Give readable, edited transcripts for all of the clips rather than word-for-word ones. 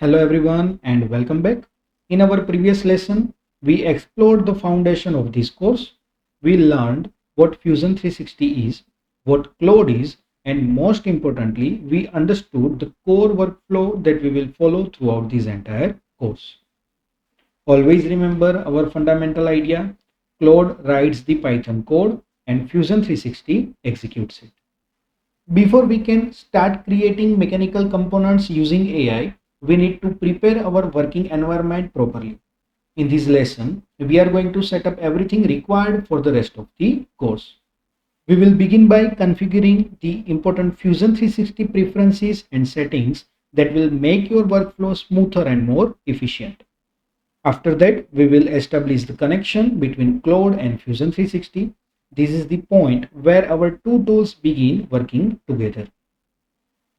Hello everyone and welcome back. In our previous lesson, we explored the foundation of this course. We learned what Fusion 360 is, what Claude is, and most importantly, we understood the core workflow that we will follow throughout this entire course. Always remember our fundamental idea. Claude writes the Python code and Fusion 360 executes it. Before we can start creating mechanical components using AI, we need to prepare our working environment properly. In this lesson, we are going to set up everything required for the rest of the course. We will begin by configuring the important Fusion 360 preferences and settings that will make your workflow smoother and more efficient. After that, we will establish the connection between Claude and Fusion 360. This is the point where our two tools begin working together.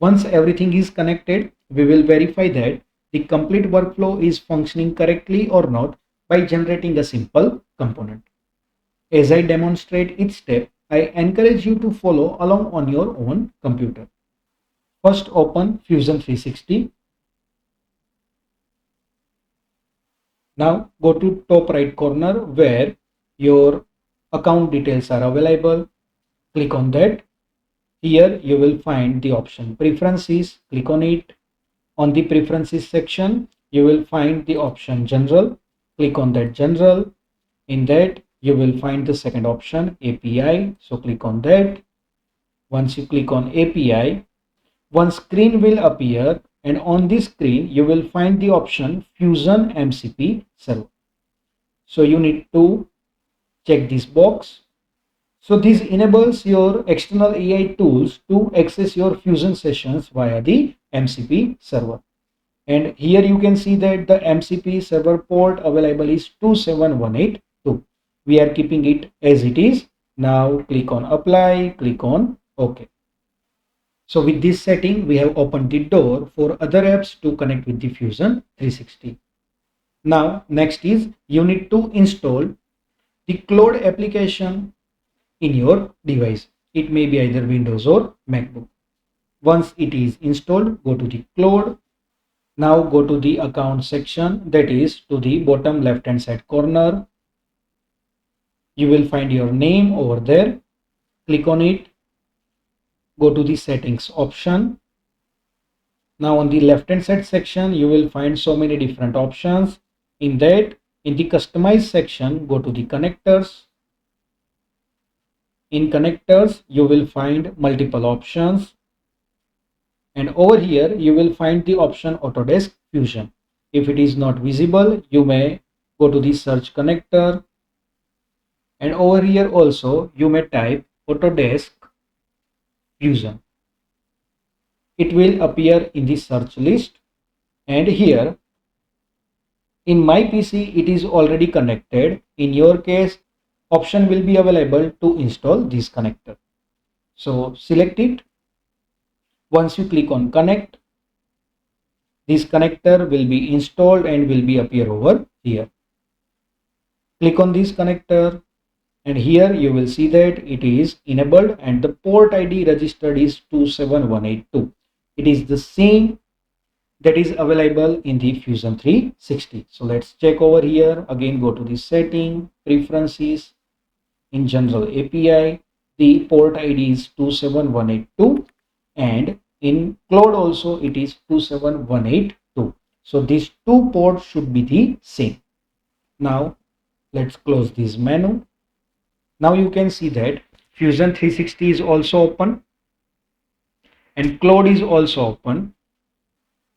Once everything is connected, we will verify that the complete workflow is functioning correctly or not by generating a simple component. As I demonstrate each step, I encourage you to follow along on your own computer. First, open Fusion 360. Now go to top right corner where your account details are available. Click on that. Here you will find the option Preferences. Click on it. On the Preferences section, you will find the option General. Click on that General. In that, you will find the second option API. So click on that. Once you click on API, one screen will appear, and on this screen, you will find the option Fusion MCP Server. So you need to check this box. So this enables your external AI tools to access your Fusion sessions via the MCP server. And here you can see that the MCP server port available is 27182. We are keeping it as it is. Now click on apply, click on OK. So with this setting, we have opened the door for other apps to connect with the Fusion 360. Now next is you need to install the Claude application in your device. It may be either Windows or MacBook. Once it is installed, go to the Claude. Now go to the account section, that is to the bottom left hand side corner. You will find your name over there. Click on it. Go to the settings option. Now on the left hand side section, you will find so many different options. In that, in the customize section, go to the connectors. In connectors, you will find multiple options. And over here, you will find the option Autodesk Fusion. If it is not visible, you may go to the search connector. And over here also, you may type Autodesk Fusion. It will appear in the search list. And here, in my PC, it is already connected. In your case, option will be available to install this connector. So select it. Once you click on connect, this connector will be installed and will be appear over here. Click on this connector and here you will see that it is enabled and the port ID registered is 27182. It is the same that is available in the Fusion 360. So let's check over here. Again, go to the setting, preferences, in general API. The port ID is 27182 and in Claude also it is 27182. So these two ports should be the same. Now let's close this menu. Now you can see that Fusion 360 is also open and Claude is also open.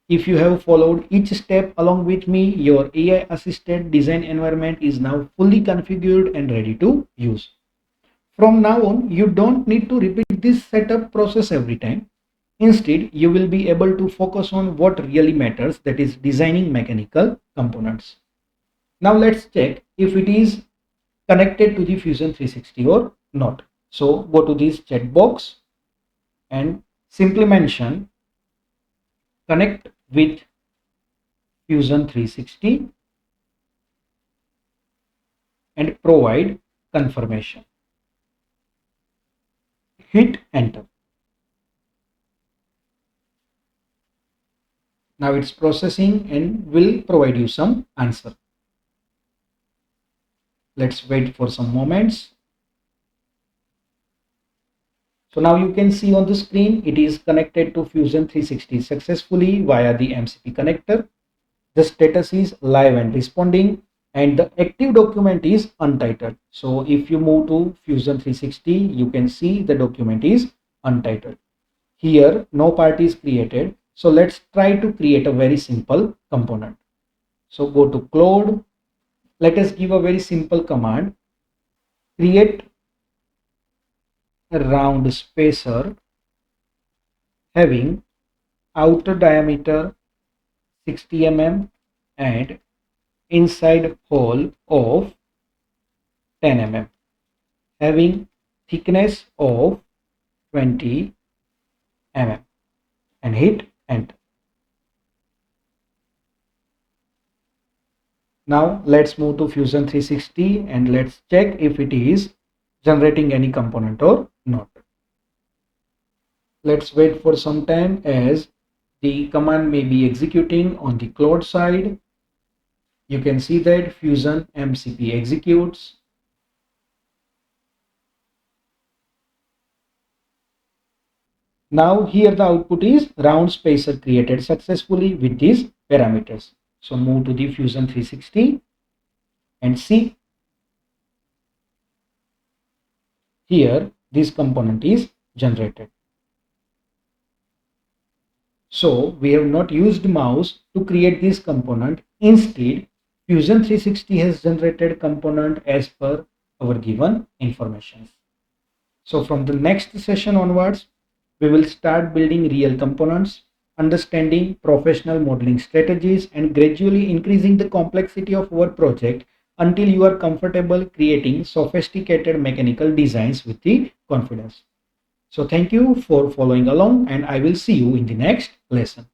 If you have followed each step along with me, your AI assisted design environment is now fully configured and ready to use. From now on, you don't need to repeat this setup process every time. Instead, you will be able to focus on what really matters, that is designing mechanical components. Now let's check if it is connected to the Fusion 360 or not. So go to this chat box and simply mention connect with Fusion 360 and provide confirmation. Hit enter. Now it's processing and will provide you some answer. Let's wait for some moments. So now you can see on the screen, it is connected to Fusion 360 successfully via the MCP connector. The status is live and responding, and the active document is untitled. So if you move to Fusion 360, you can see the document is untitled. Here, no part is created. So let's try to create a very simple component. So go to Claude. Let us give a very simple command. Create a round spacer having outer diameter 60 mm and inside hole of 10 mm, having thickness of 20 mm, and hit enter. Now let's move to Fusion 360 and let's check if it is generating any component or not. Let's wait for some time as the command may be executing on the Claude side. You can see that Fusion MCP executes. Now here the output is round spacer created successfully with these parameters. So move to the Fusion 360 and see here this component is generated. So we have not used mouse to create this component. Instead, Fusion 360 has generated component as per our given information. So from the next session onwards, we will start building real components, understanding professional modeling strategies, and gradually increasing the complexity of our project until you are comfortable creating sophisticated mechanical designs with the confidence. So thank you for following along, and I will see you in the next lesson.